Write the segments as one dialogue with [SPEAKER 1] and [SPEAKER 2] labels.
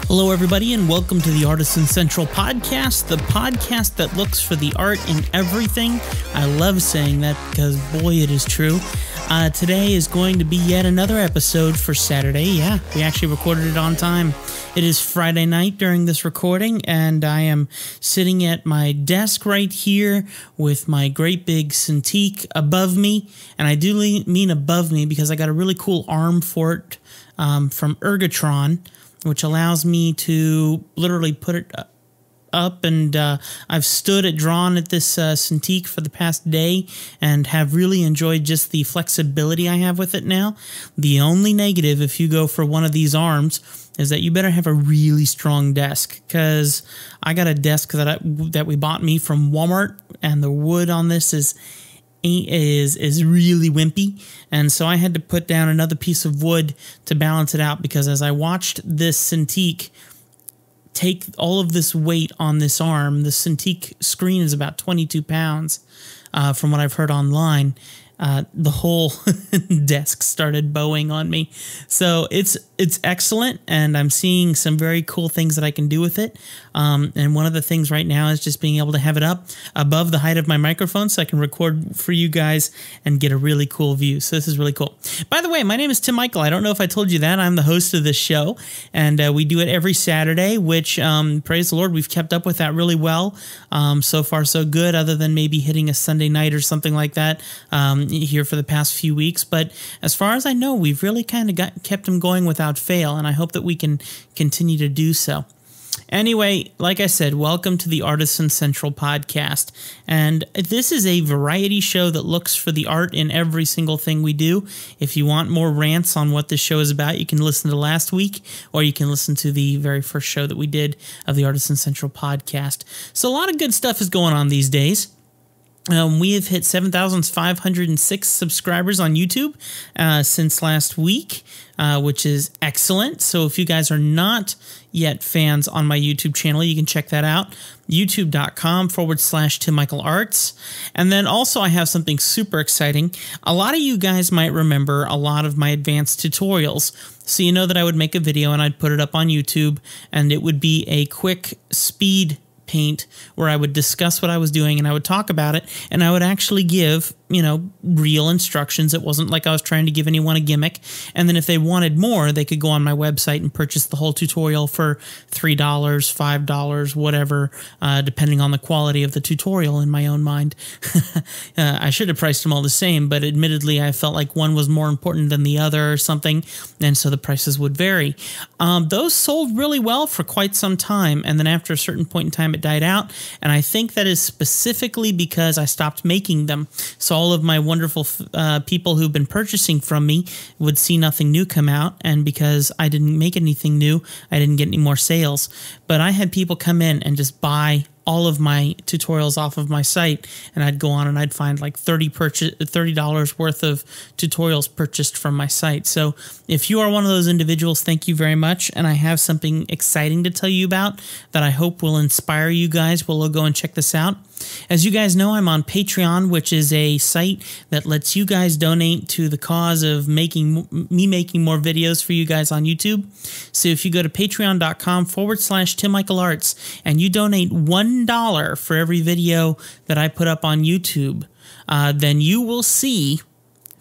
[SPEAKER 1] Hello, everybody, and welcome to the Artisan Central podcast, the podcast that looks for the art in everything. I love saying that because, boy, it is true. Today is going to be yet another episode for Saturday. Yeah, we actually recorded it on time. It is Friday night during this recording, and I am sitting at my desk right here with my great big Cintiq above me. And I do mean above me because I got a really cool arm for it from Ergotron, which allows me to literally put it up, and I've stood at drawn at this Cintiq for the past day and have really enjoyed just the flexibility I have with it now. The only negative if you go for one of these arms is that you better have a really strong desk, because I got a desk that we bought me from Walmart, and the wood on this is really wimpy, and so I had to put down another piece of wood to balance it out, because as I watched this Cintiq take all of this weight on this arm, the Cintiq screen is about 22 pounds from what I've heard online. The whole desk started bowing on me. So it's excellent, and I'm seeing some very cool things that I can do with it. And one of the things right now is just being able to have it up above the height of my microphone so I can record for you guys and get a really cool view. So this is really cool. By the way, my name is Tim Michael. I don't know if I told you that. I'm the host of this show, and we do it every Saturday, which, praise the Lord, we've kept up with that really well. So far, so good, other than maybe hitting a Sunday night or something like that here for the past few weeks. But as far as I know, we've really kind of kept them going without fail, and I hope that we can continue to do so. Anyway, like I said, welcome to the Artisan Central podcast. And this is a variety show that looks for the art in every single thing we do. If you want more rants on what this show is about, you can listen to last week, or you can listen to the very first show that we did of the Artisan Central podcast. So a lot of good stuff is going on these days. We have hit 7,506 subscribers on YouTube since last week, which is excellent. So if you guys are not yet fans on my YouTube channel, you can check that out, youtube.com/TimMichaelArts. And then also I have something super exciting. A lot of you guys might remember a lot of my advanced tutorials. So you know that I would make a video and I'd put it up on YouTube, and it would be a quick speed paint where I would discuss what I was doing and I would talk about it, and I would actually give, real instructions. It wasn't like I was trying to give anyone a gimmick. And then if they wanted more, they could go on my website and purchase the whole tutorial for $3, $5, whatever, depending on the quality of the tutorial in my own mind. I should have priced them all the same, but admittedly I felt like one was more important than the other or something, and so the prices would vary. Those sold really well for quite some time, and then after a certain point in time it died out, and I think that is specifically because I stopped making them. So all of my wonderful people who've been purchasing from me would see nothing new come out, and because I didn't make anything new, I didn't get any more sales. But I had people come in and just buy all of my tutorials off of my site, and I'd go on and I'd find like $30 worth of tutorials purchased from my site. So if you are one of those individuals, thank you very much, and I have something exciting to tell you about that I hope will inspire you guys. We'll go and check this out. As you guys know, I'm on Patreon, which is a site that lets you guys donate to the cause of making more videos for you guys on YouTube. So if you go to patreon.com/TimMichaelArts and you donate $1 for every video that I put up on YouTube, then you will see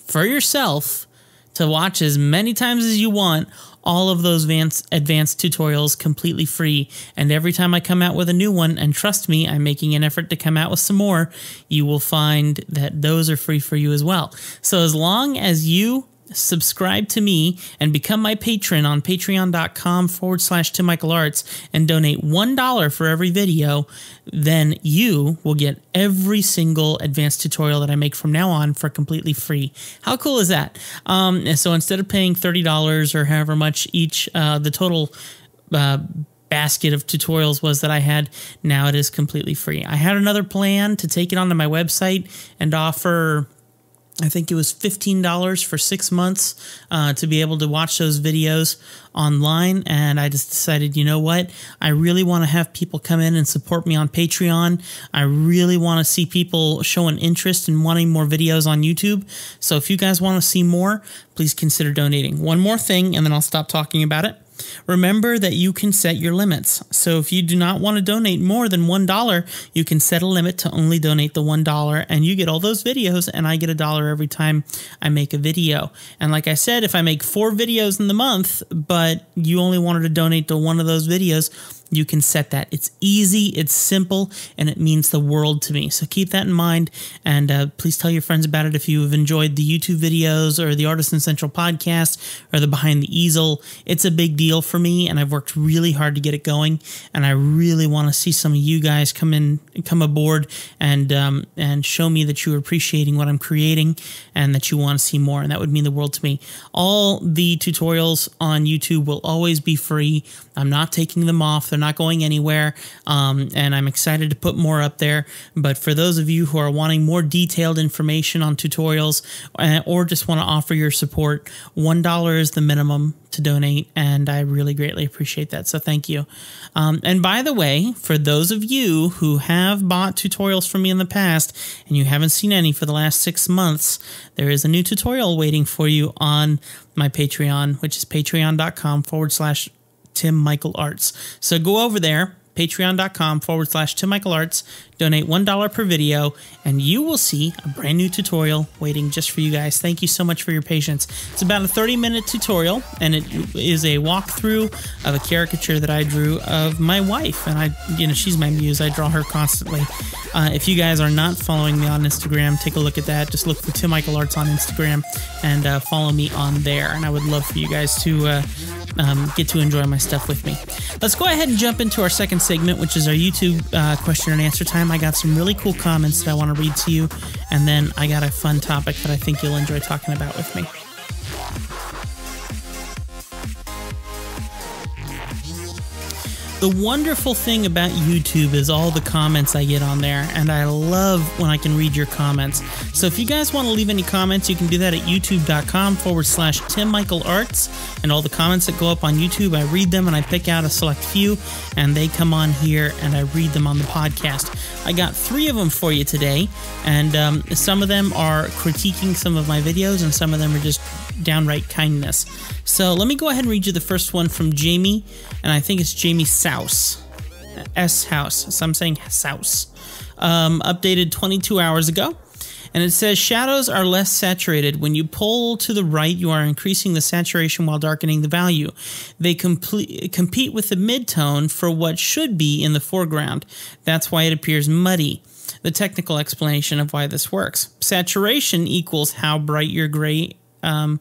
[SPEAKER 1] for yourself, to watch as many times as you want, all of those advanced tutorials completely free. And every time I come out with a new one, and trust me, I'm making an effort to come out with some more, you will find that those are free for you as well. So as long as you subscribe to me and become my patron on patreon.com/TimMichaelArts and donate $1 for every video, then you will get every single advanced tutorial that I make from now on for completely free. How cool is that? So instead of paying $30 or however much each, the total basket of tutorials was that I had, now it is completely free. I had another plan to take it onto my website and offer, I think it was $15 for 6 months to be able to watch those videos online, and I just decided, you know what? I really want to have people come in and support me on Patreon. I really want to see people showing interest in wanting more videos on YouTube. So if you guys want to see more, please consider donating. One more thing, and then I'll stop talking about it. Remember that you can set your limits. So if you do not want to donate more than $1, you can set a limit to only donate the $1, and you get all those videos, and I get $1 every time I make a video. And like I said, if I make 4 videos in the month, but you only wanted to donate to one of those videos, you can set that. It's easy, it's simple, and it means the world to me. So keep that in mind, and please tell your friends about it if you have enjoyed the YouTube videos or the Artisan Central podcast or the Behind the Easel. It's a big deal for me, and I've worked really hard to get it going, and I really want to see some of you guys come aboard and show me that you're appreciating what I'm creating and that you want to see more, and that would mean the world to me. All the tutorials on YouTube will always be free. I'm not taking them off. They're not going anywhere, and I'm excited to put more up there. But for those of you who are wanting more detailed information on tutorials or just want to offer your support, $1 is the minimum to donate, and I really greatly appreciate that. So thank you. And by the way, for those of you who have bought tutorials from me in the past and you haven't seen any for the last 6 months, there is a new tutorial waiting for you on my Patreon, which is patreon.com/Tim Michael Arts. So go over there, patreon.com/Tim Michael Arts, donate $1 per video, and you will see a brand new tutorial waiting just for you guys. Thank you so much for your patience. It's about a 30-minute tutorial, and it is a walkthrough of a caricature that I drew of my wife, and she's my muse. I draw her constantly. If you guys are not following me on Instagram, take a look at that. Just look for Tim Michael Arts on Instagram and follow me on there, and I would love for you guys to get to enjoy my stuff with me. Let's go ahead and jump into our second segment, which is our YouTube question and answer time. I got some really cool comments that I want to read to you, and then I got a fun topic that I think you'll enjoy talking about with me. The wonderful thing about YouTube is all the comments I get on there, and I love when I can read your comments. So if you guys want to leave any comments, you can do that at youtube.com/Tim Michael Arts, and all the comments that go up on YouTube, I read them and I pick out a select few, and they come on here and I read them on the podcast. I got 3 of them for you today, and some of them are critiquing some of my videos, and some of them are just downright kindness. So let me go ahead and read you the first one from Jamie, and I think it's Jamie Souse. S-House. So I'm saying Souse. Updated 22 hours ago. And it says, shadows are less saturated. When you pull to the right, you are increasing the saturation while darkening the value. They compete with the midtone for what should be in the foreground. That's why it appears muddy. The technical explanation of why this works. Saturation equals how bright your gray a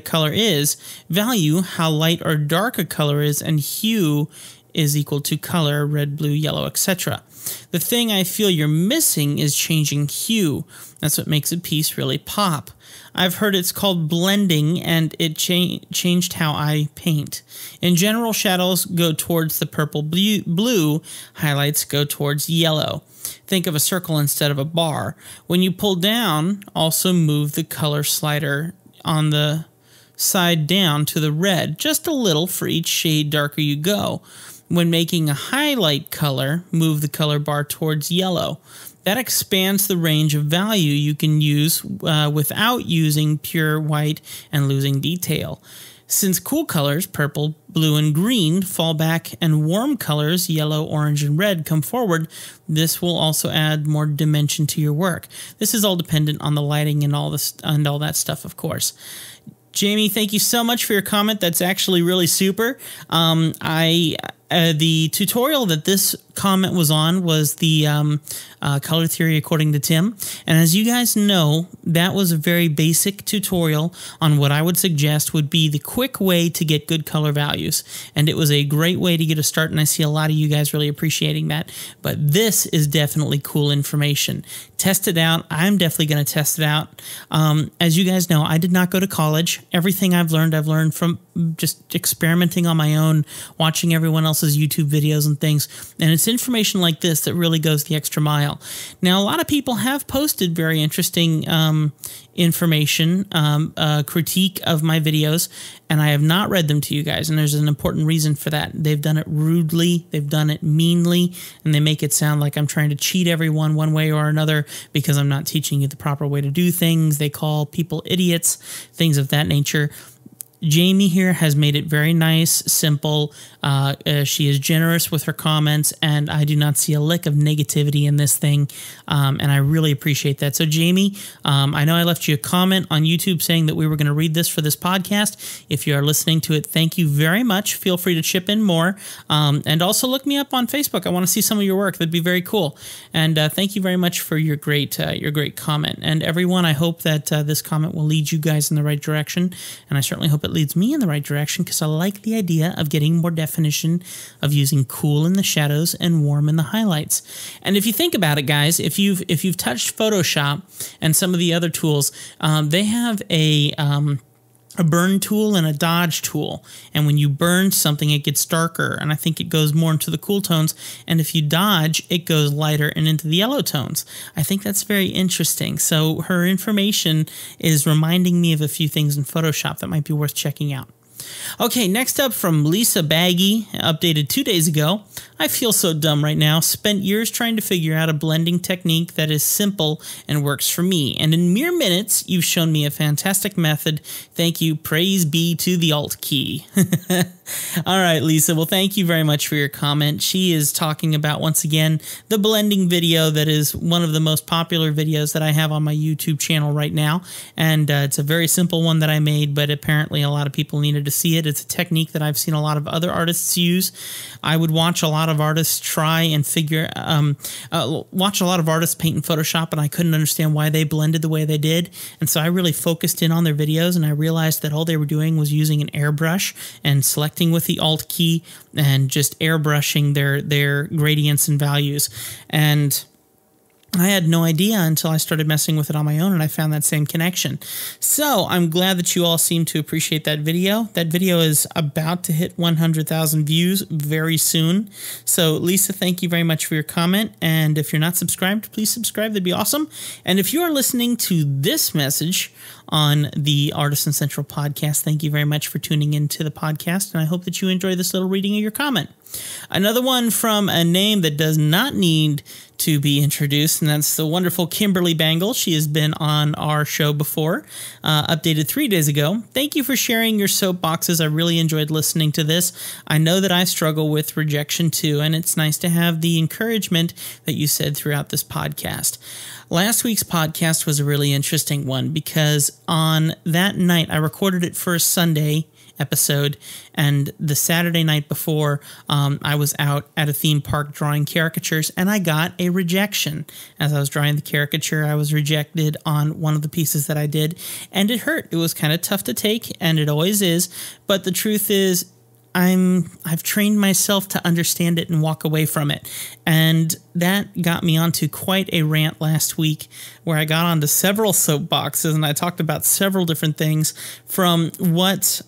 [SPEAKER 1] color is. Value, how light or dark a color is. And hue is equal to color, red, blue, yellow, etc. The thing I feel you're missing is changing hue. That's what makes a piece really pop. I've heard it's called blending, and it changed how I paint. In general, shadows go towards the purple blue, highlights go towards yellow. Think of a circle instead of a bar. When you pull down, also move the color slider on the side down to the red, just a little for each shade darker you go. When making a highlight color, move the color bar towards yellow. That expands the range of value you can use without using pure white and losing detail. Since cool colors, purple, blue, and green, fall back, and warm colors, yellow, orange, and red, come forward, this will also add more dimension to your work. This is all dependent on the lighting and all that stuff, of course. Jamie, thank you so much for your comment. That's actually really super. The tutorial that this comment was on was the color theory according to Tim. And as you guys know, that was a very basic tutorial on what I would suggest would be the quick way to get good color values. And it was a great way to get a start, and I see a lot of you guys really appreciating that. But this is definitely cool information. Test it out. I'm definitely going to test it out. As you guys know, I did not go to college. Everything I've learned from just experimenting on my own, watching everyone else's YouTube videos and things. And it's information like this that really goes the extra mile. Now, a lot of people have posted very interesting information, critique of my videos, and I have not read them to you guys, and there's an important reason for that. They've done it rudely, they've done it meanly, and they make it sound like I'm trying to cheat everyone one way or another because I'm not teaching you the proper way to do things. They call people idiots, things of that nature. Jamie here has made it very nice, simple. She is generous with her comments, and I do not see a lick of negativity in this thing, and I really appreciate that. So, Jamie, I know I left you a comment on YouTube saying that we were going to read this for this podcast. If you are listening to it, thank you very much. Feel free to chip in more, and also look me up on Facebook. I want to see some of your work. That'd be very cool. And thank you very much for your great comment. And everyone, I hope that this comment will lead you guys in the right direction, and I certainly hope it leads me in the right direction, because I like the idea of getting more definition of using cool in the shadows and warm in the highlights. And if you think about it, guys, if you've touched Photoshop and some of the other tools, they have a burn tool and a dodge tool. And when you burn something, it gets darker, and I think it goes more into the cool tones. And if you dodge, it goes lighter and into the yellow tones. I think that's very interesting. So her information is reminding me of a few things in Photoshop that might be worth checking out. Okay, next up from Lisa Baggy, updated 2 days ago. I feel so dumb right now. Spent years trying to figure out a blending technique that is simple and works for me. And in mere minutes, you've shown me a fantastic method. Thank you. Praise be to the Alt key. All right, Lisa. Well, thank you very much for your comment. She is talking about, once again, the blending video that is one of the most popular videos that I have on my YouTube channel right now. And it's a very simple one that I made, but apparently a lot of people needed to see it. It's a technique that I've seen a lot of other artists use. I would watch a lot of artists try and watch a lot of artists paint in Photoshop, and I couldn't understand why they blended the way they did. And so I really focused in on their videos, and I realized that all they were doing was using an airbrush and selecting with the Alt key and just airbrushing their gradients and values. And I had no idea until I started messing with it on my own, and I found that same connection. So I'm glad that you all seem to appreciate that video. That video is about to hit 100,000 views very soon. So Lisa, thank you very much for your comment. And if you're not subscribed, please subscribe. That'd be awesome. And if you are listening to this message on the Artisan Central podcast, thank you very much for tuning into the podcast, and I hope that you enjoy this little reading of your comment. Another one from a name that does not need to be introduced, and that's the wonderful Kimberly Bangle. She has been on our show before, updated 3 days ago. Thank you for sharing your soapboxes. I really enjoyed listening to this. I know that I struggle with rejection too, and it's nice to have the encouragement that you said throughout this podcast. Last week's podcast was a really interesting one, because on that night, I recorded it for a Sunday episode, and the Saturday night before, I was out at a theme park drawing caricatures, and I got a rejection. As I was drawing the caricature, I was rejected on one of the pieces that I did, and it hurt. It was kind of tough to take, and it always is, but the truth is, I've trained myself to understand it and walk away from it. And that got me onto quite a rant last week, where I got onto several soapboxes and I talked about several different things, from what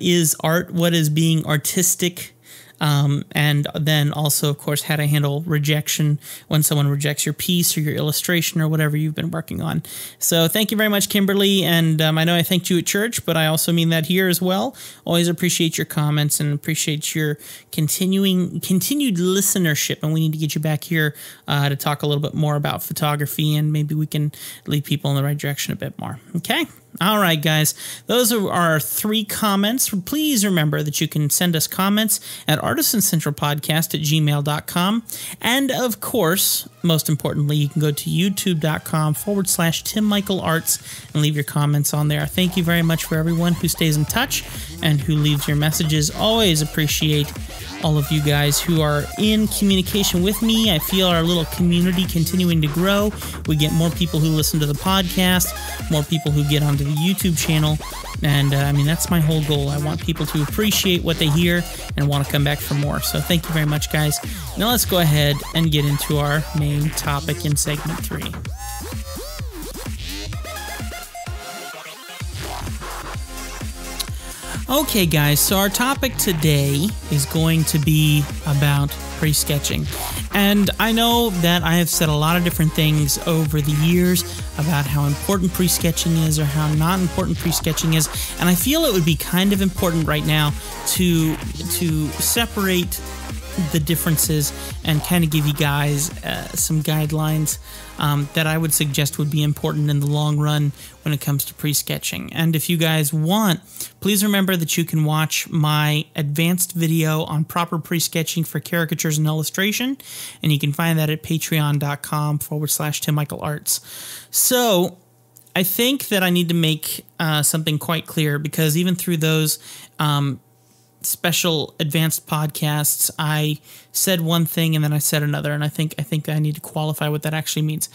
[SPEAKER 1] is art, what is being artistic, and then also, of course, how to handle rejection when someone rejects your piece or your illustration or whatever you've been working on. So thank you very much, Kimberly. And I know I thanked you at church, but I also mean that here as well. Always appreciate your comments and appreciate your continued listenership. And we need to get you back here to talk a little bit more about photography, and maybe we can lead people in the right direction a bit more. Okay? All right, guys, those are our 3 comments. Please remember that you can send us comments at artisancentralpodcast@gmail.com. And of course, most importantly, you can go to youtube.com/TimMichaelArts and leave your comments on there. Thank you very much for everyone who stays in touch and who leaves your messages. Always appreciate all of you guys who are in communication with me. I feel our little community continuing to grow. We get more people who listen to the podcast, more people who get onto the YouTube channel, and I mean, that's my whole goal. I want people to appreciate what they hear and want to come back for more. So thank you very much, guys. Now let's go ahead and get into our main topic in segment 3. Okay, guys, so our topic today is going to be about pre-sketching. And I know that I have said a lot of different things over the years about how important pre-sketching is or how not important pre-sketching is, and I feel it would be kind of important right now to separate the differences and kind of give you guys some guidelines that I would suggest would be important in the long run when it comes to pre-sketching. And if you guys want, please remember that you can watch my advanced video on proper pre-sketching for caricatures and illustration, and you can find that at patreon.com/TimMichaelArts. So I think that I need to make something quite clear, because even through those special advanced podcasts, I said one thing and then I said another, and I think I need to qualify what that actually means.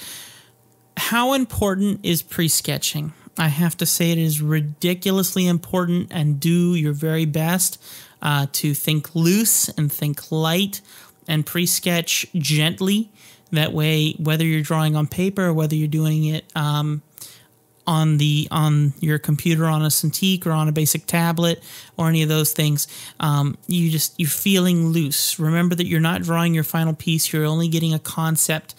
[SPEAKER 1] How important is pre-sketching? I have to say it is ridiculously important, and do your very best to think loose and think light and pre-sketch gently. That way, whether you're drawing on paper or whether you're doing it on your computer, on a Cintiq or on a basic tablet or any of those things, you're feeling loose. Remember that you're not drawing your final piece, you're only getting a concept.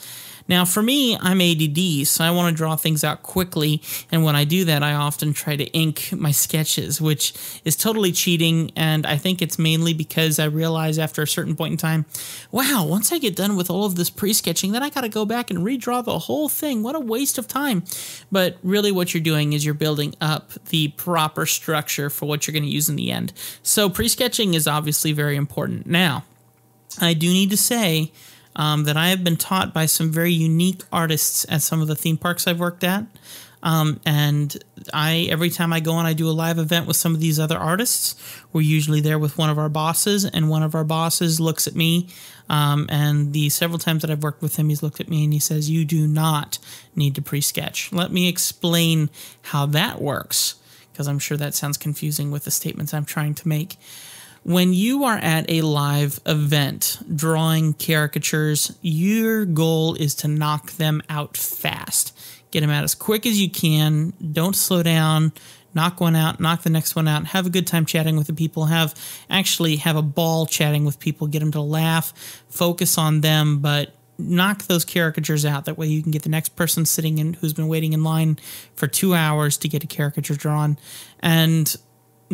[SPEAKER 1] Now, for me, I'm ADD, so I want to draw things out quickly, and when I do that, I often try to ink my sketches, which is totally cheating, and I think it's mainly because I realize after a certain point in time, wow, once I get done with all of this pre-sketching, then I got to go back and redraw the whole thing. What a waste of time. But really what you're doing is you're building up the proper structure for what you're going to use in the end. So pre-sketching is obviously very important. Now, I do need to say that I have been taught by some very unique artists at some of the theme parks I've worked at. And every time I go and I do a live event with some of these other artists, we're usually there with one of our bosses, and one of our bosses looks at me, and the several times that I've worked with him, he's looked at me and he says, "You do not need to pre-sketch." Let me explain how that works, because I'm sure that sounds confusing with the statements I'm trying to make. When you are at a live event drawing caricatures, your goal is to knock them out fast. Get them out as quick as you can. Don't slow down. Knock one out, knock the next one out. Have a good time chatting with the people. Actually have a ball chatting with people. Get them to laugh. Focus on them, but knock those caricatures out. That way you can get the next person sitting in who's been waiting in line for 2 hours to get a caricature drawn. And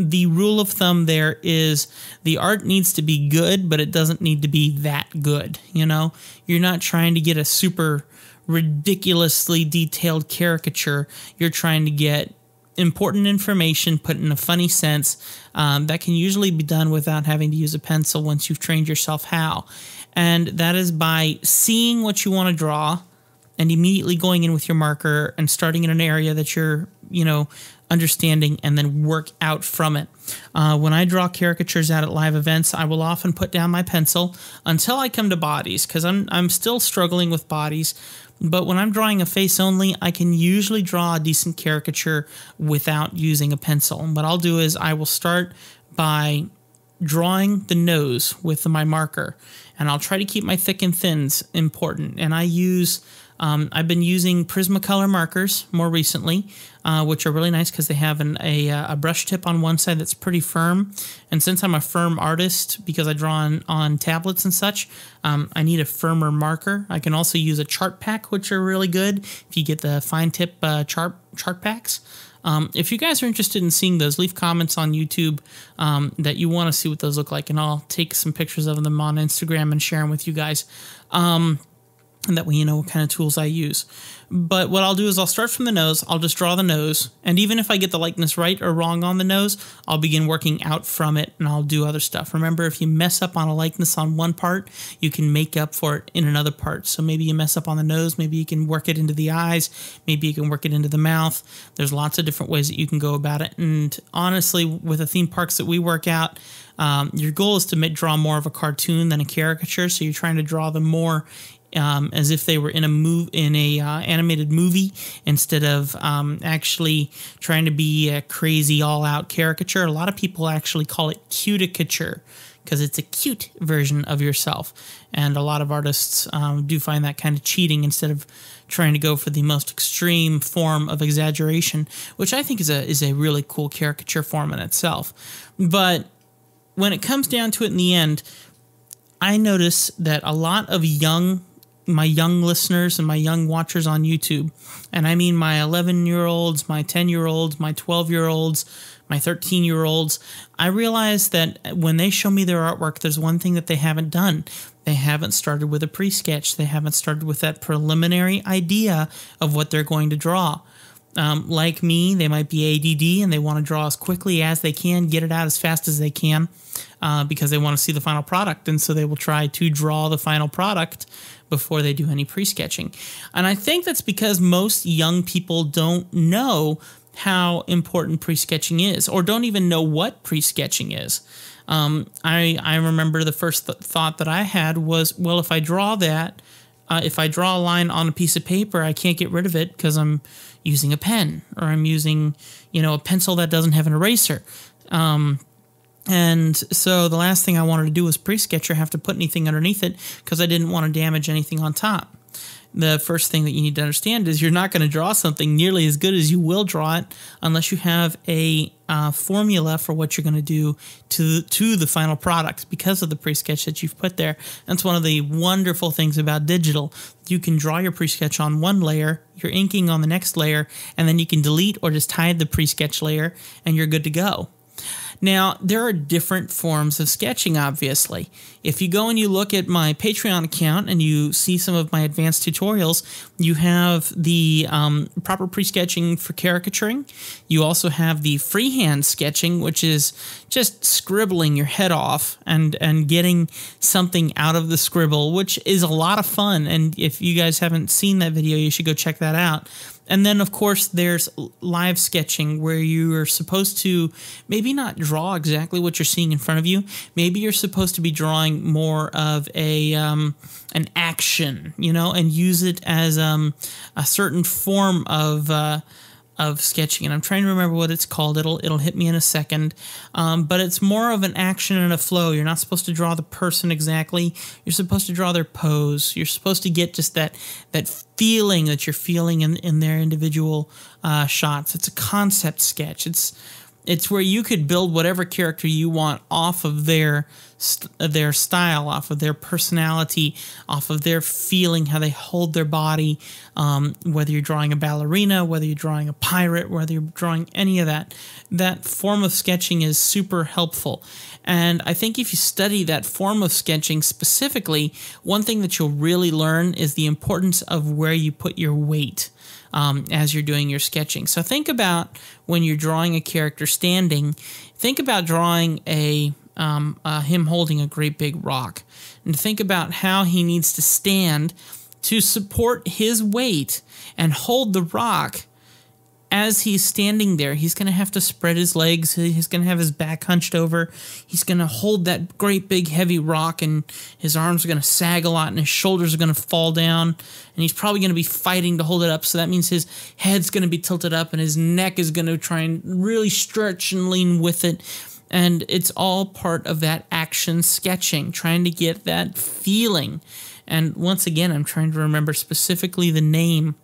[SPEAKER 1] the rule of thumb there is the art needs to be good, but it doesn't need to be that good. You know, you're not trying to get a super ridiculously detailed caricature. You're trying to get important information put in a funny sense that can usually be done without having to use a pencil once you've trained yourself how. And that is by seeing what you want to draw and immediately going in with your marker and starting in an area that you're, understanding, and then work out from it. When I draw caricatures out at live events, I will often put down my pencil until I come to bodies, because I'm still struggling with bodies. But when I'm drawing a face only, I can usually draw a decent caricature without using a pencil. And what I'll do is I will start by drawing the nose with my marker, and I'll try to keep my thick and thins important. And I've been using Prismacolor markers more recently, which are really nice because they have a brush tip on one side that's pretty firm. And since I'm a firm artist, because I draw on tablets and such, I need a firmer marker. I can also use a chart pack, which are really good if you get the fine tip chart packs. If you guys are interested in seeing those, leave comments on YouTube that you want to see what those look like, and I'll take some pictures of them on Instagram and share them with you guys. And that way you know what kind of tools I use. But what I'll do is I'll start from the nose. I'll just draw the nose. And even if I get the likeness right or wrong on the nose, I'll begin working out from it, and I'll do other stuff. Remember, if you mess up on a likeness on one part, you can make up for it in another part. So maybe you mess up on the nose. Maybe you can work it into the eyes. Maybe you can work it into the mouth. There's lots of different ways that you can go about it. And honestly, with the theme parks that we work out, your goal is to draw more of a cartoon than a caricature. So you're trying to draw them more as if they were in a animated movie, instead of actually trying to be a crazy all-out caricature. A lot of people actually call it cuticature because it's a cute version of yourself, and a lot of artists do find that kind of cheating instead of trying to go for the most extreme form of exaggeration, which I think is a really cool caricature form in itself. But when it comes down to it in the end, I notice that a lot of my young listeners and my young watchers on YouTube, and I mean my 11-year-olds, my 10-year-olds, my 12-year-olds, my 13-year-olds, I realize that when they show me their artwork, there's one thing that they haven't done. They haven't started with a pre-sketch. They haven't started with that preliminary idea of what they're going to draw. Like me, they might be ADD and they want to draw as quickly as they can, get it out as fast as they can, because they want to see the final product. And so they will try to draw the final product before they do any pre-sketching. And I think that's because most young people don't know how important pre-sketching is, or don't even know what pre-sketching is. I remember the first thought that I had was, well, if I draw that, if I draw a line on a piece of paper, I can't get rid of it because I'm using a pen, or I'm using, a pencil that doesn't have an eraser. And so the last thing I wanted to do was pre-sketch or have to put anything underneath it because I didn't want to damage anything on top. The first thing that you need to understand is you're not going to draw something nearly as good as you will draw it unless you have a formula for what you're going to do to the final product because of the pre-sketch that you've put there. That's one of the wonderful things about digital. You can draw your pre-sketch on one layer, you're inking on the next layer, and then you can delete or just hide the pre-sketch layer, and you're good to go. Now, there are different forms of sketching, obviously. If you go and you look at my Patreon account and you see some of my advanced tutorials, you have the proper pre-sketching for caricaturing. You also have the freehand sketching, which is just scribbling your head off and getting something out of the scribble, which is a lot of fun. And if you guys haven't seen that video, you should go check that out. And then, of course, there's live sketching where you are supposed to maybe not draw exactly what you're seeing in front of you. Maybe you're supposed to be drawing more of an action, and use it as a certain form of sketching. And I'm trying to remember what it's called. It'll hit me in a second. But it's more of an action and a flow. You're not supposed to draw the person exactly. You're supposed to draw their pose. You're supposed to get just that feeling that you're feeling in their individual shots. It's a concept sketch. It's where you could build whatever character you want off of their style, off of their personality, off of their feeling, how they hold their body, whether you're drawing a ballerina, whether you're drawing a pirate, whether you're drawing any of that. That form of sketching is super helpful. And I think if you study that form of sketching specifically, one thing that you'll really learn is the importance of where you put your weight as you're doing your sketching. So think about when you're drawing a character standing, think about drawing him holding a great big rock. And think about how he needs to stand to support his weight and hold the rock. As he's standing there, he's going to have to spread his legs. He's going to have his back hunched over. He's going to hold that great big heavy rock, and his arms are going to sag a lot, and his shoulders are going to fall down, and he's probably going to be fighting to hold it up. So that means his head's going to be tilted up, and his neck is going to try and really stretch and lean with it. And it's all part of that action sketching, trying to get that feeling. And once again, I'm trying to remember specifically the name.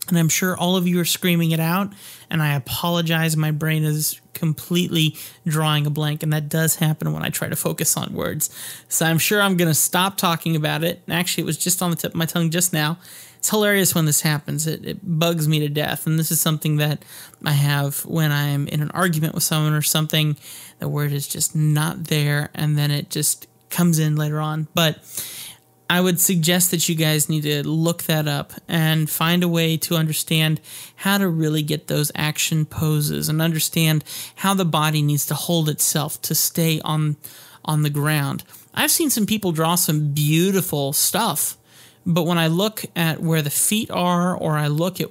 [SPEAKER 1] And I'm sure all of you are screaming it out, and I apologize. My brain is completely drawing a blank, and that does happen when I try to focus on words. So I'm sure I'm going to stop talking about it. Actually, it was just on the tip of my tongue just now. It's hilarious when this happens. It bugs me to death, and this is something that I have when I'm in an argument with someone or something. The word is just not there, and then it just comes in later on. But I would suggest that you guys need to look that up and find a way to understand how to really get those action poses and understand how the body needs to hold itself to stay on the ground. I've seen some people draw some beautiful stuff, but when I look at where the feet are, or I look at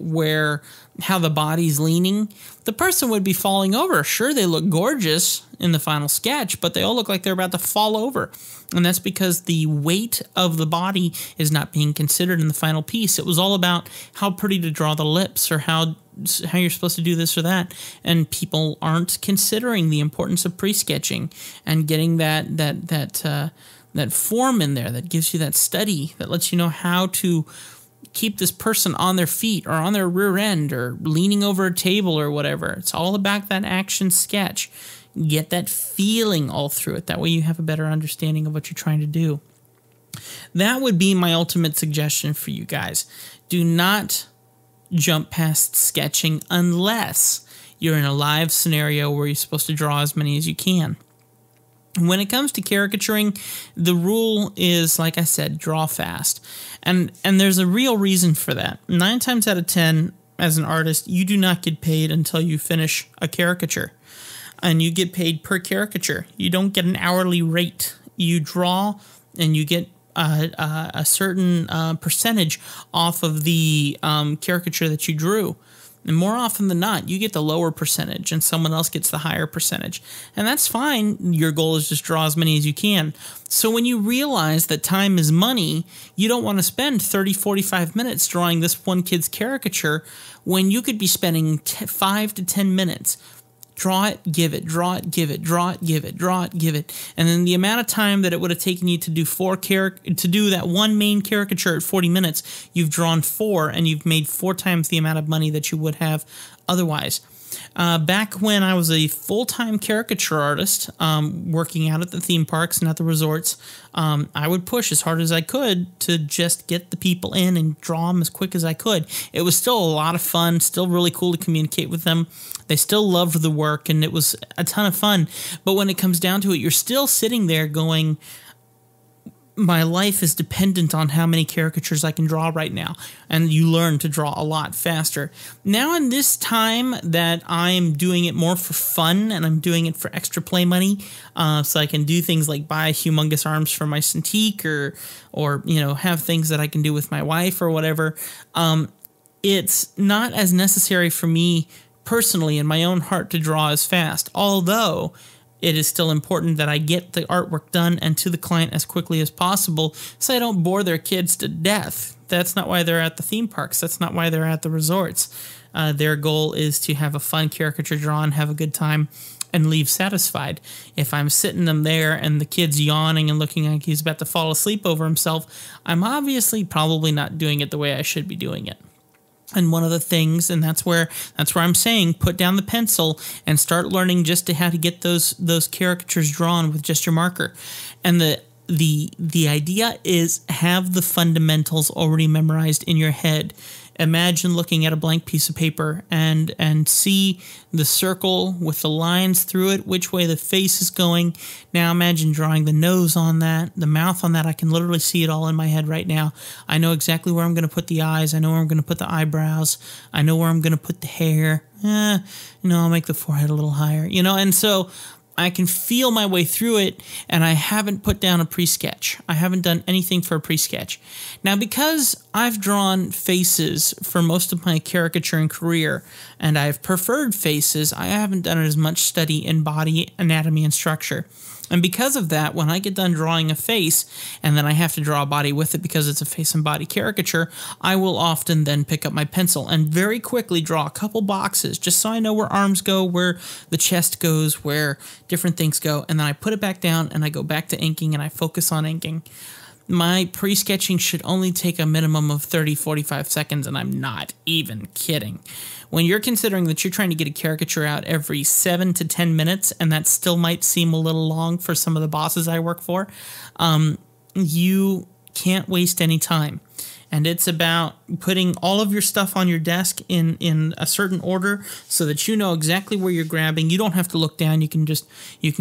[SPEAKER 1] how the body's leaning, the person would be falling over. Sure, they look gorgeous in the final sketch, but they all look like they're about to fall over. And that's because the weight of the body is not being considered in the final piece. It was all about how pretty to draw the lips, or how you're supposed to do this or that. And people aren't considering the importance of pre-sketching and getting that form in there that gives you that study, that lets you know how to keep this person on their feet or on their rear end or leaning over a table or whatever. It's all about that action sketch. Get that feeling all through it. That way you have a better understanding of what you're trying to do. That would be my ultimate suggestion for you guys. Do not jump past sketching unless You're in a live scenario where you're supposed to draw as many as you can. When it comes to caricaturing, the rule is, like I said, draw fast. And there's a real reason for that. 9 times out of 10, as an artist, you do not get paid until you finish a caricature. And you get paid per caricature. You don't get an hourly rate. You draw and you get a certain percentage off of the caricature that you drew. And more often than not, you get the lower percentage and someone else gets the higher percentage. And that's fine. Your goal is just draw as many as you can. So when you realize that time is money, you don't want to spend 30, 45 minutes drawing this one kid's caricature when you could be spending 5 to 10 minutes. Draw it, give it, draw it, give it, draw it, give it, draw it, give it. And then the amount of time that it would have taken you to do to do that one main caricature at 40 minutes, you've drawn 4 and you've made 4 times the amount of money that you would have otherwise. Back when I was a full-time caricature artist, working out at the theme parks and at the resorts, I would push as hard as I could to just get the people in and draw them as quick as I could. It was still a lot of fun, still really cool to communicate with them. They still loved the work, and it was a ton of fun. But when it comes down to it, you're still sitting there going, my life is dependent on how many caricatures I can draw right now. And you learn to draw a lot faster. Now in this time that I'm doing it more for fun and I'm doing it for extra play money, so I can do things like buy humongous arms for my Cintiq or you know, have things that I can do with my wife or whatever, it's not as necessary for me personally in my own heart to draw as fast. Although it is still important that I get the artwork done and to the client as quickly as possible so I don't bore their kids to death. That's not why they're at the theme parks. That's not why they're at the resorts. Their goal is to have a fun caricature drawn, have a good time, and leave satisfied. If I'm sitting them there and the kid's yawning and looking like he's about to fall asleep over himself, I'm obviously probably not doing it the way I should be doing it. And one of the things, and that's where I'm saying, put down the pencil and start learning just how to get those caricatures drawn with just your marker. And the idea is have the fundamentals already memorized in your head. Imagine looking at a blank piece of paper and see the circle with the lines through it, which way the face is going. Now imagine drawing the nose on that, the mouth on that. I can literally see it all in my head right now. I know exactly where I'm going to put the eyes. I know where I'm going to put the eyebrows. I know where I'm going to put the hair. I'll make the forehead a little higher, and so I can feel my way through it, and I haven't put down a pre-sketch. I haven't done anything for a pre-sketch. Now, because I've drawn faces for most of my caricaturing career, and I've preferred faces, I haven't done as much study in body anatomy and structure. And because of that, when I get done drawing a face, and then I have to draw a body with it because it's a face and body caricature, I will often then pick up my pencil and very quickly draw a couple boxes, just so I know where arms go, where the chest goes, where different things go, and then I put it back down, and I go back to inking, and I focus on inking. My pre-sketching should only take a minimum of 30, 45 seconds, and I'm not even kidding. When you're considering that you're trying to get a caricature out every 7 to 10 minutes, and that still might seem a little long for some of the bosses I work for, you can't waste any time. And it's about putting all of your stuff on your desk in a certain order so that you know exactly where you're grabbing. You don't have to look down. You can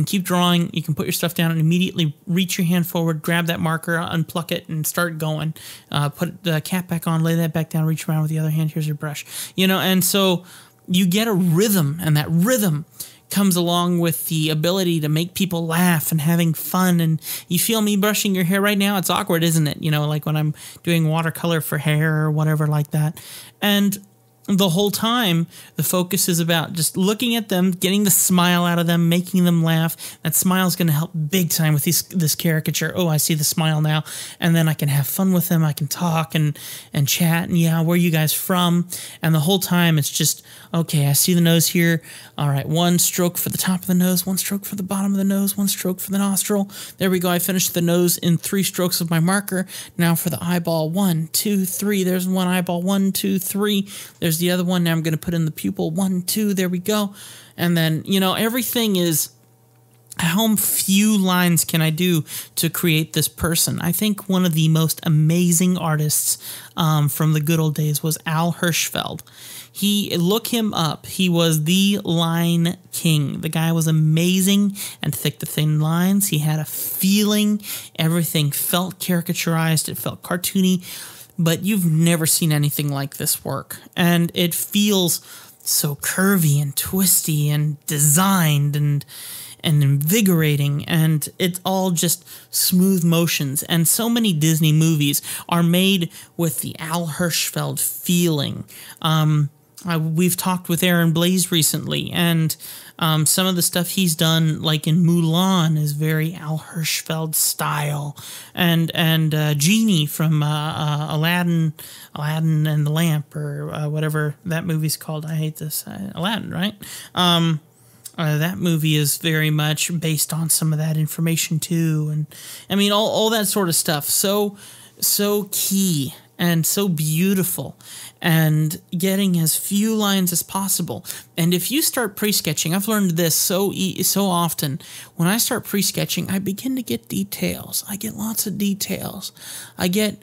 [SPEAKER 1] keep drawing. You can put your stuff down and immediately reach your hand forward, grab that marker, unpluck it, and start going. Put the cap back on, lay that back down, reach around with the other hand. Here's your brush. And so you get a rhythm, and that rhythm comes along with the ability to make people laugh and having fun. And you feel me brushing your hair right now? It's awkward, isn't it? Like when I'm doing watercolor for hair or whatever like that. And the whole time, the focus is about just looking at them, getting the smile out of them, making them laugh. That smile is going to help big time with this caricature. Oh, I see the smile now. And then I can have fun with them. I can talk and chat. And yeah, where are you guys from? And the whole time it's just, okay, I see the nose here. All right, 1 stroke for the top of the nose, 1 stroke for the bottom of the nose, 1 stroke for the nostril. There we go. I finished the nose in 3 strokes of my marker. Now for the eyeball, 1, 2, 3. There's one eyeball, 1, 2, 3. There's the other one. Now I'm going to put in the pupil, 1, 2. There we go. And then, everything is how few lines can I do to create this person? I think one of the most amazing artists from the good old days was Al Hirschfeld. Look him up. He was the line king. The guy was amazing and thick to thin lines. He had a feeling. Everything felt caricaturized. It felt cartoony. But you've never seen anything like this work. And it feels so curvy and twisty and designed and invigorating, and it's all just smooth motions. And so many Disney movies are made with the Al Hirschfeld feeling. We've talked with Aaron Blaze recently, and some of the stuff he's done, like in Mulan, is very Al Hirschfeld style. And Genie from Aladdin and the Lamp, or whatever that movie's called. I hate this. Aladdin, right? That movie is very much based on some of that information too, and I mean all that sort of stuff. So key and so beautiful, and getting as few lines as possible. And if you start pre-sketching, I've learned this so often. When I start pre-sketching, I begin to get details. I get lots of details. I get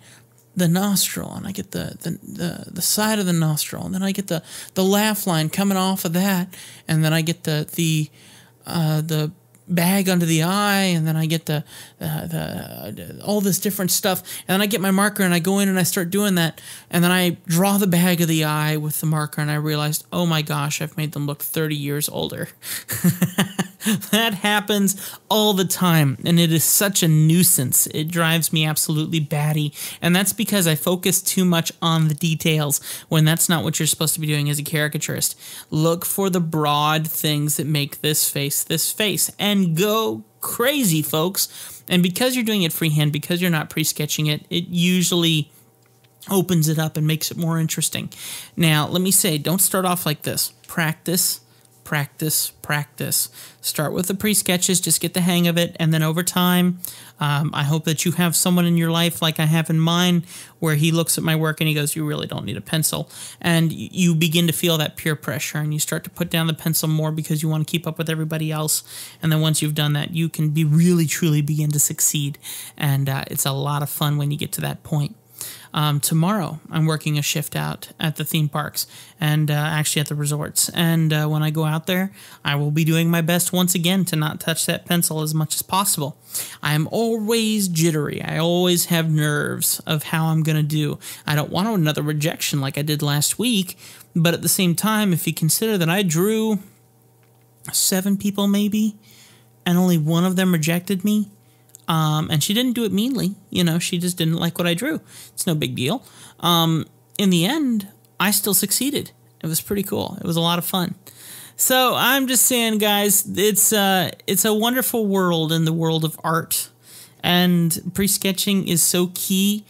[SPEAKER 1] the nostril, and I get the side of the nostril, and then I get the laugh line coming off of that, and then I get the bag under the eye, and then I get the all this different stuff, and then I get my marker and I go in and I start doing that, and then I draw the bag of the eye with the marker, and I realized, oh my gosh, I've made them look 30 years older. That happens all the time, and it is such a nuisance. It drives me absolutely batty, and that's because I focus too much on the details when that's not what you're supposed to be doing as a caricaturist. Look for the broad things that make this face, and go crazy, folks. And because you're doing it freehand, because you're not pre-sketching it, it usually opens it up and makes it more interesting. Now, let me say, don't start off like this. Practice. Start with the pre-sketches, just get the hang of it, and then over time, I hope that you have someone in your life like I have in mine, where he looks at my work and he goes, you really don't need a pencil, and you begin to feel that peer pressure, and you start to put down the pencil more because you want to keep up with everybody else. And then once you've done that, you can really truly begin to succeed, and it's a lot of fun when you get to that point. Tomorrow, I'm working a shift out at the theme parks, and actually at the resorts. And when I go out there, I will be doing my best once again to not touch that pencil as much as possible. I am always jittery. I always have nerves of how I'm going to do. I don't want another rejection like I did last week, but at the same time, if you consider that I drew 7 people maybe, and only one of them rejected me, and she didn't do it meanly, you know, she just didn't like what I drew. It's no big deal. In the end, I still succeeded. It was pretty cool. It was a lot of fun. So I'm just saying, guys, it's a wonderful world in the world of art, and pre-sketching is so key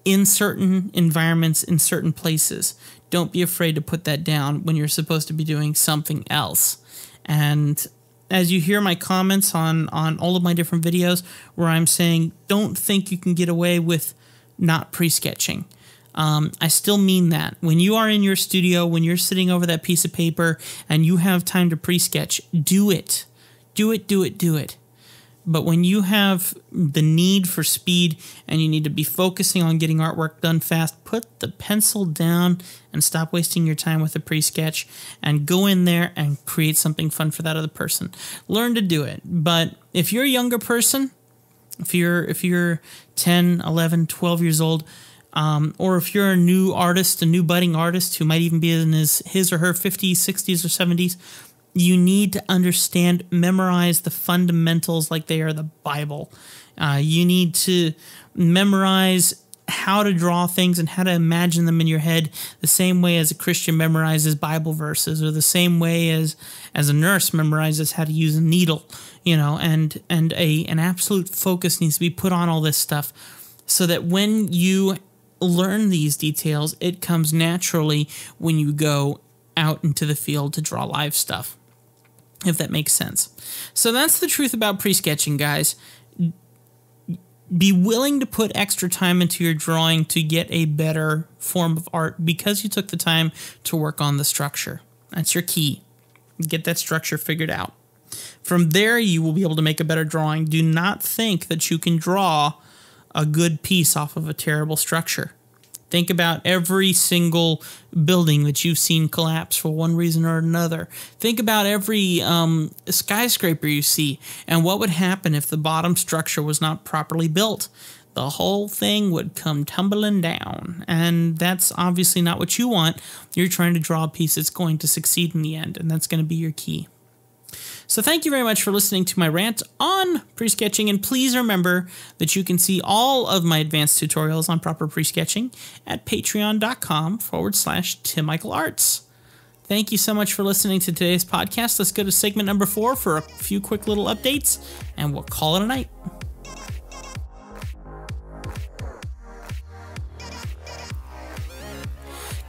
[SPEAKER 1] in certain environments, in certain places. Don't be afraid to put that down when you're supposed to be doing something else. And as you hear my comments on all of my different videos where I'm saying, don't think you can get away with not pre-sketching. I still mean that. When you are in your studio, when you're sitting over that piece of paper and you have time to pre-sketch, do it. Do it. But when you have the need for speed and you need to be focusing on getting artwork done fast, put the pencil down and stop wasting your time with a pre-sketch and go in there and create something fun for that other person. Learn to do it. But if you're a younger person, if you're 10, 11, 12 years old, or if you're a new artist, a new budding artist who might even be in his or her 50s, 60s, or 70s, you need to understand, memorize the fundamentals like they are the Bible. You need to memorize how to draw things and how to imagine them in your head the same way as a Christian memorizes Bible verses, or the same way as a nurse memorizes how to use a needle, you know, and an absolute focus needs to be put on all this stuff so that when you learn these details, it comes naturally when you go out into the field to draw live stuff, if that makes sense. So that's the truth about pre-sketching, guys. Be willing to put extra time into your drawing to get a better form of art because you took the time to work on the structure. That's your key. Get that structure figured out. From there, you will be able to make a better drawing. Do not think that you can draw a good piece off of a terrible structure. Think about every single building that you've seen collapse for one reason or another. Think about every skyscraper you see and what would happen if the bottom structure was not properly built. The whole thing would come tumbling down, and that's obviously not what you want. You're trying to draw a piece that's going to succeed in the end, and that's going to be your key. So thank you very much for listening to my rant on pre-sketching, and please remember that you can see all of my advanced tutorials on proper pre-sketching at patreon.com/TimMichaelArts. Thank you so much for listening to today's podcast. Let's go to segment number 4 for a few quick little updates, and we'll call it a night.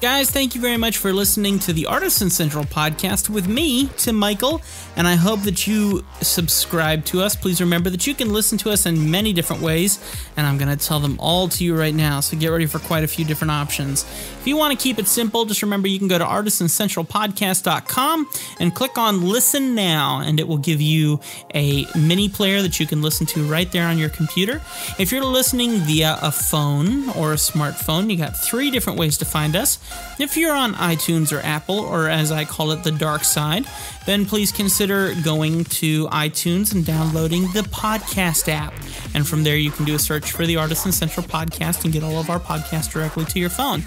[SPEAKER 1] Guys, thank you very much for listening to the Artisan Central podcast with me, Tim Michael, and I hope that you subscribe to us. Please remember that you can listen to us in many different ways, and I'm going to tell them all to you right now, so get ready for quite a few different options. If you want to keep it simple, just remember you can go to artisancentralpodcast.com and click on Listen Now, and it will give you a mini player that you can listen to right there on your computer. If you're listening via a phone or a smartphone, you got 3 different ways to find us. If you're on iTunes or Apple, or as I call it, the dark side, then please consider going to iTunes and downloading the podcast app. And from there, you can do a search for the Artisan Central podcast and get all of our podcasts directly to your phone.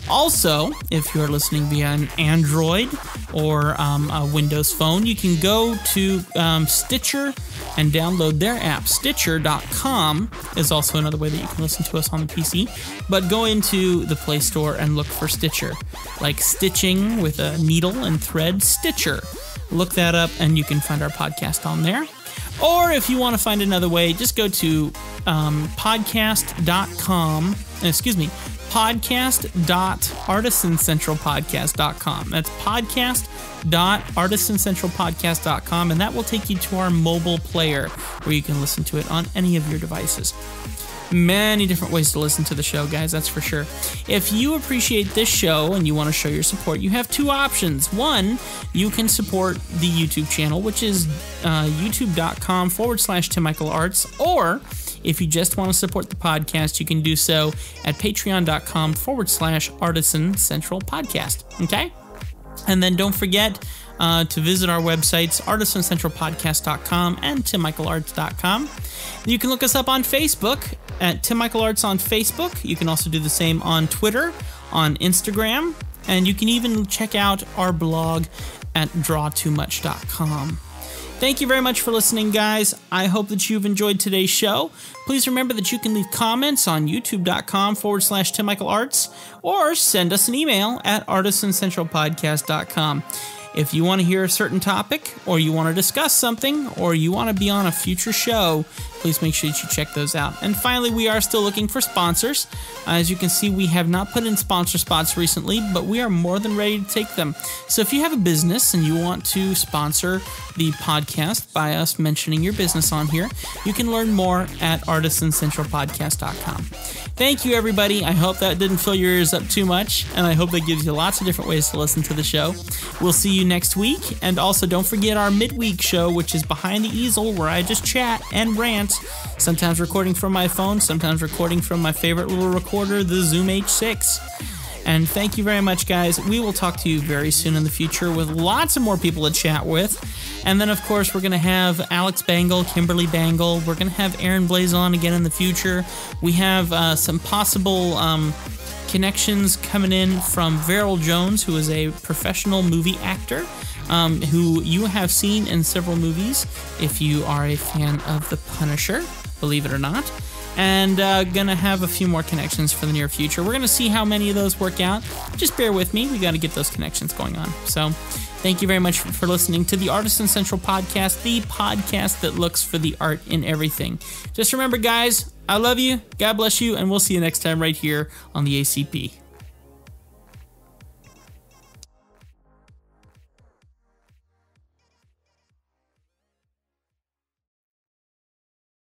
[SPEAKER 1] Also, if you're listening via an Android or a Windows phone, you can go to Stitcher and download their app. Stitcher.com is also another way that you can listen to us on the PC. But go into the Play Store and look for Stitcher, like stitching with a needle and thread, Stitcher. Look that up and you can find our podcast on there. Or if you want to find another way, just go to podcast.artisancentralpodcast.com. That's podcast.artisancentralpodcast.com, and that will take you to our mobile player where you can listen to it on any of your devices. Many different ways to listen to the show, guys, that's for sure. If you appreciate this show and you want to show your support, you have 2 options. One, you can support the YouTube channel, which is youtube.com/TimMichaelArts, or if you just want to support the podcast, you can do so at patreon.com/Artisan Central Podcast. Okay? And then don't forget to visit our websites, artisancentralpodcast.com and timmichaelarts.com. You can look us up on Facebook at Tim Michael Arts on Facebook. You can also do the same on Twitter, on Instagram, and you can even check out our blog at drawtoomuch.com. Thank you very much for listening, guys. I hope that you've enjoyed today's show. Please remember that you can leave comments on youtube.com/TimMichaelArts or send us an email at artisancentralpodcast.com. If you want to hear a certain topic, or you want to discuss something, or you want to be on a future show, please make sure that you check those out. And finally, we are still looking for sponsors. As you can see, we have not put in sponsor spots recently, but we are more than ready to take them. So if you have a business and you want to sponsor the podcast by us mentioning your business on here, you can learn more at artisancentralpodcast.com. Thank you, everybody. I hope that didn't fill your ears up too much, and I hope that gives you lots of different ways to listen to the show. We'll see you next week, and also don't forget our midweek show, which is Behind the Easel, where I just chat and rant, sometimes recording from my phone, sometimes recording from my favorite little recorder, the Zoom H6. And thank you very much, guys. We will talk to you very soon in the future with lots of more people to chat with. And then, of course, we're going to have Alex Bangle, Kimberly Bangle. We're going to have Aaron Blaze on again in the future. We have some possible connections coming in from Verrill Jones, who is a professional movie actor, who you have seen in several movies if you are a fan of The Punisher, believe it or not. And gonna have a few more connections for the near future. We're gonna see how many of those work out. Just bear with me. We got to get those connections going on. So thank you very much for listening to the Artisan Central Podcast, the podcast that looks for the art in everything. Just remember, guys, I love you. God bless you. And we'll see you next time right here on the ACP.